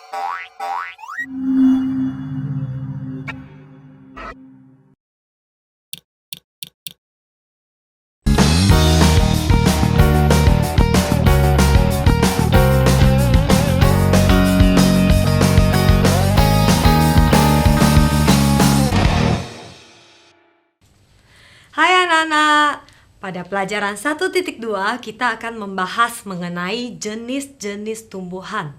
Hai anak-anak, pada pelajaran 1.2 kita akan membahas mengenai jenis-jenis tumbuhan.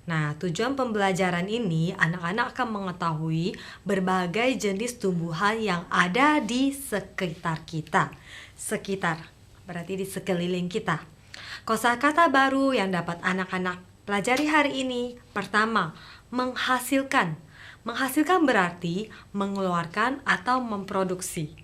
Nah, tujuan pembelajaran ini anak-anak akan mengetahui berbagai jenis tumbuhan yang ada di sekitar kita. Sekitar, berarti di sekeliling kita. Kosakata baru yang dapat anak-anak pelajari hari ini. Pertama, menghasilkan. Menghasilkan berarti mengeluarkan atau memproduksi.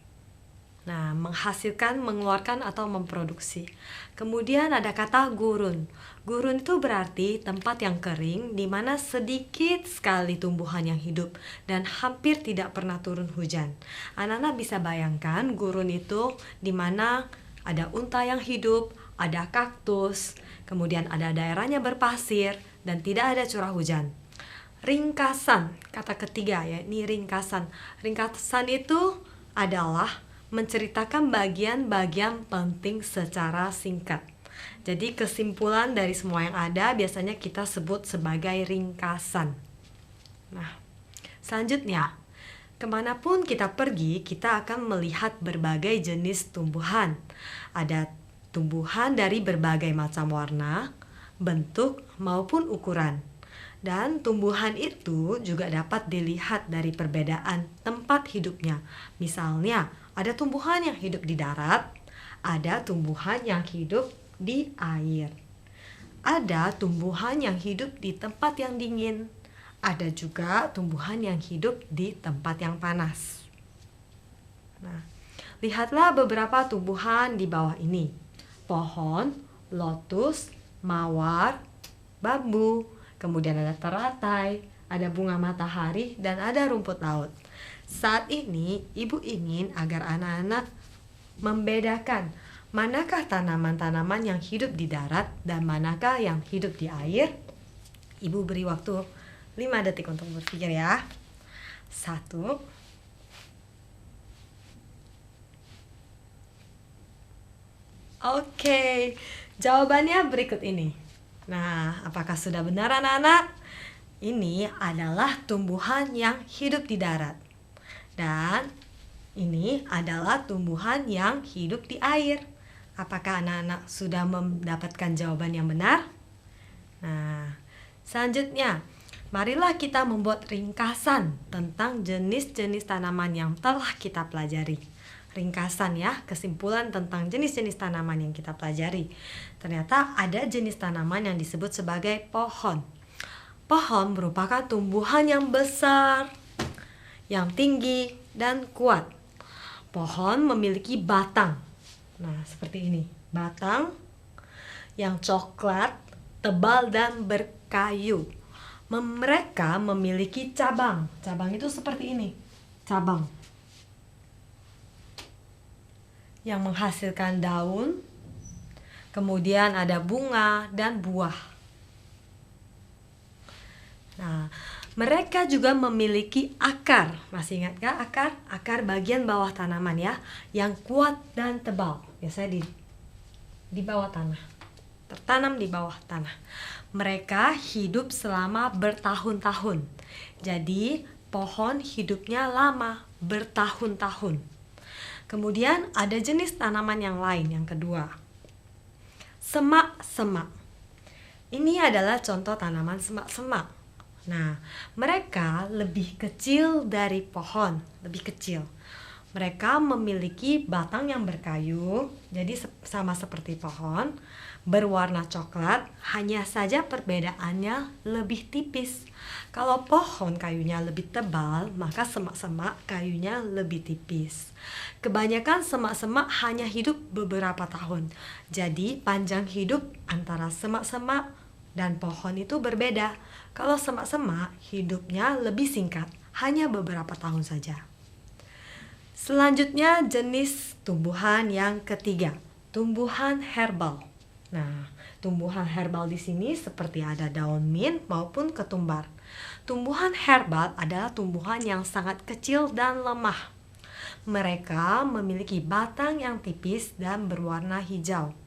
Nah, menghasilkan, mengeluarkan, atau memproduksi. Kemudian ada kata gurun. Gurun itu berarti tempat yang kering di mana sedikit sekali tumbuhan yang hidup dan hampir tidak pernah turun hujan. Anak-anak bisa bayangkan gurun itu di mana ada unta yang hidup, ada kaktus, kemudian ada daerahnya berpasir dan tidak ada curah hujan. Ringkasan, kata ketiga ya, ini ringkasan. Ringkasan itu adalah menceritakan bagian-bagian penting secara singkat. Jadi kesimpulan dari semua yang ada biasanya kita sebut sebagai ringkasan. Nah, selanjutnya, kemanapun kita pergi, kita akan melihat berbagai jenis tumbuhan. Ada tumbuhan dari berbagai macam warna, bentuk, maupun ukuran. Dan tumbuhan itu juga dapat dilihat dari perbedaan tempat hidupnya. Misalnya, ada tumbuhan yang hidup di darat, ada tumbuhan yang hidup di air. Ada tumbuhan yang hidup di tempat yang dingin. Ada juga tumbuhan yang hidup di tempat yang panas. Nah, lihatlah beberapa tumbuhan di bawah ini. Pohon, lotus, mawar, bambu, kemudian ada teratai, ada bunga matahari, dan ada rumput laut. Saat ini, ibu ingin agar anak-anak membedakan manakah tanaman-tanaman yang hidup di darat dan manakah yang hidup di air. Ibu beri waktu 5 detik untuk berpikir ya. 1. Oke, jawabannya berikut ini. Nah, apakah sudah benar anak-anak? Ini adalah tumbuhan yang hidup di darat. Dan ini adalah tumbuhan yang hidup di air. Apakah anak-anak sudah mendapatkan jawaban yang benar? Nah, selanjutnya, marilah kita membuat ringkasan tentang jenis-jenis tanaman yang telah kita pelajari. Ringkasan ya, kesimpulan tentang jenis-jenis tanaman yang kita pelajari. Ternyata ada jenis tanaman yang disebut sebagai pohon. Pohon merupakan tumbuhan yang besar, yang tinggi dan kuat. Pohon memiliki batang. Nah, seperti ini. Batang yang coklat, tebal dan berkayu. Mereka memiliki cabang. Cabang itu seperti ini. Cabang yang menghasilkan daun. Kemudian ada bunga dan buah. Nah, mereka juga memiliki akar. Masih ingat gak akar? Akar bagian bawah tanaman ya, yang kuat dan tebal. Biasanya di bawah tanah. Tertanam di bawah tanah. Mereka hidup selama bertahun-tahun. Jadi, pohon hidupnya lama, bertahun-tahun. Kemudian ada jenis tanaman yang lain, yang kedua. Semak-semak. Ini adalah contoh tanaman semak-semak. Nah, mereka lebih kecil dari pohon, lebih kecil. Mereka memiliki batang yang berkayu, jadi sama seperti pohon, berwarna coklat, hanya saja perbedaannya lebih tipis. Kalau pohon kayunya lebih tebal, maka semak-semak kayunya lebih tipis. Kebanyakan semak-semak hanya hidup beberapa tahun. Jadi, panjang hidup antara semak-semak dan pohon itu berbeda. Kalau semak-semak hidupnya lebih singkat, hanya beberapa tahun saja. Selanjutnya jenis tumbuhan yang ketiga, tumbuhan herbal. Nah, Tumbuhan herbal di sini seperti ada daun mint maupun ketumbar. Tumbuhan herbal adalah tumbuhan yang sangat kecil dan lemah. Mereka memiliki batang yang tipis dan berwarna hijau.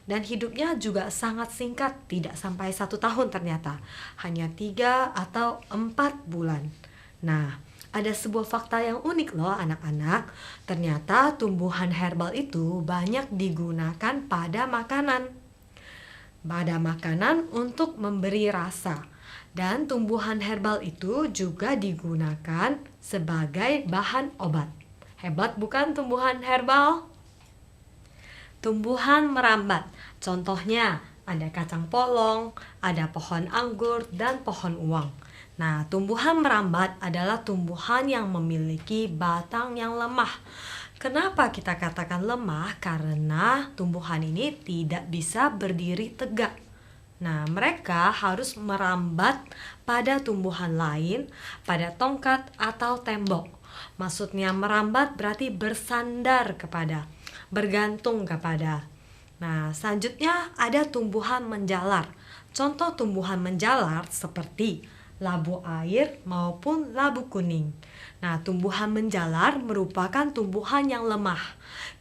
Dan hidupnya juga sangat singkat, tidak sampai 1 tahun ternyata. Hanya 3 atau 4 bulan. Nah, ada sebuah fakta yang unik loh anak-anak. Ternyata tumbuhan herbal itu banyak digunakan pada makanan. Pada makanan untuk memberi rasa. Dan tumbuhan herbal itu juga digunakan sebagai bahan obat. Hebat bukan tumbuhan herbal? Tumbuhan merambat. Contohnya ada kacang polong, ada pohon anggur, dan pohon uwang. Nah, tumbuhan merambat adalah tumbuhan yang memiliki batang yang lemah. Kenapa kita katakan lemah? Karena tumbuhan ini tidak bisa berdiri tegak. Nah, mereka harus merambat pada tumbuhan lain, pada tongkat atau tembok. Maksudnya merambat berarti bersandar kepada, bergantung kepada. Nah, selanjutnya ada tumbuhan menjalar. Contoh tumbuhan menjalar seperti labu air maupun labu kuning. Nah, tumbuhan menjalar merupakan tumbuhan yang lemah.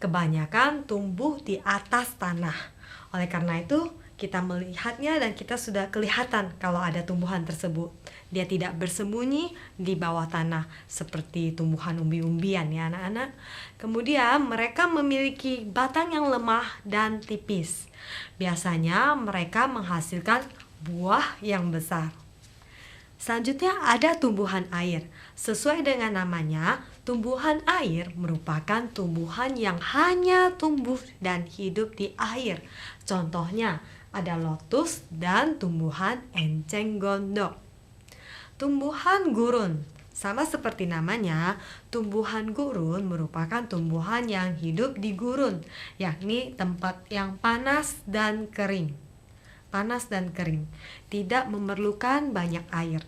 Kebanyakan tumbuh di atas tanah. Oleh karena itu, kita melihatnya dan kita sudah kelihatan kalau ada tumbuhan tersebut. Dia tidak bersembunyi di bawah tanah seperti tumbuhan umbi-umbian ya anak-anak. Kemudian mereka memiliki batang yang lemah dan tipis. Biasanya mereka menghasilkan buah yang besar. Selanjutnya ada tumbuhan air. Sesuai dengan namanya, tumbuhan air merupakan tumbuhan yang hanya tumbuh dan hidup di air. Contohnya ada lotus dan tumbuhan enceng gondok. Tumbuhan gurun. Sama seperti namanya, tumbuhan gurun merupakan tumbuhan yang hidup di gurun, yakni tempat yang panas dan kering. Panas dan kering, tidak memerlukan banyak air.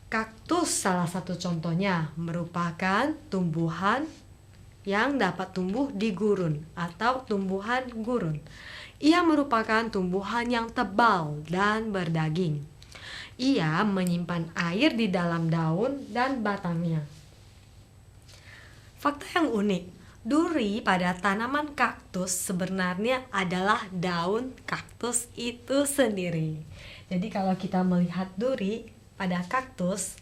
Kaktus salah satu contohnya merupakan tumbuhan yang dapat tumbuh di gurun atau tumbuhan gurun. Ia merupakan tumbuhan yang tebal dan berdaging. Ia menyimpan air di dalam daun dan batangnya. Fakta yang unik, duri pada tanaman kaktus sebenarnya adalah daun kaktus itu sendiri. Jadi kalau kita melihat duri pada kaktus,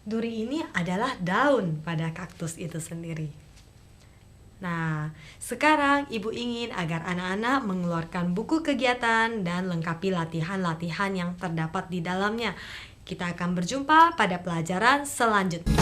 duri ini adalah daun pada kaktus itu sendiri. Nah, sekarang Ibu ingin agar anak-anak mengeluarkan buku kegiatan dan lengkapi latihan-latihan yang terdapat di dalamnya. Kita akan berjumpa pada pelajaran selanjutnya.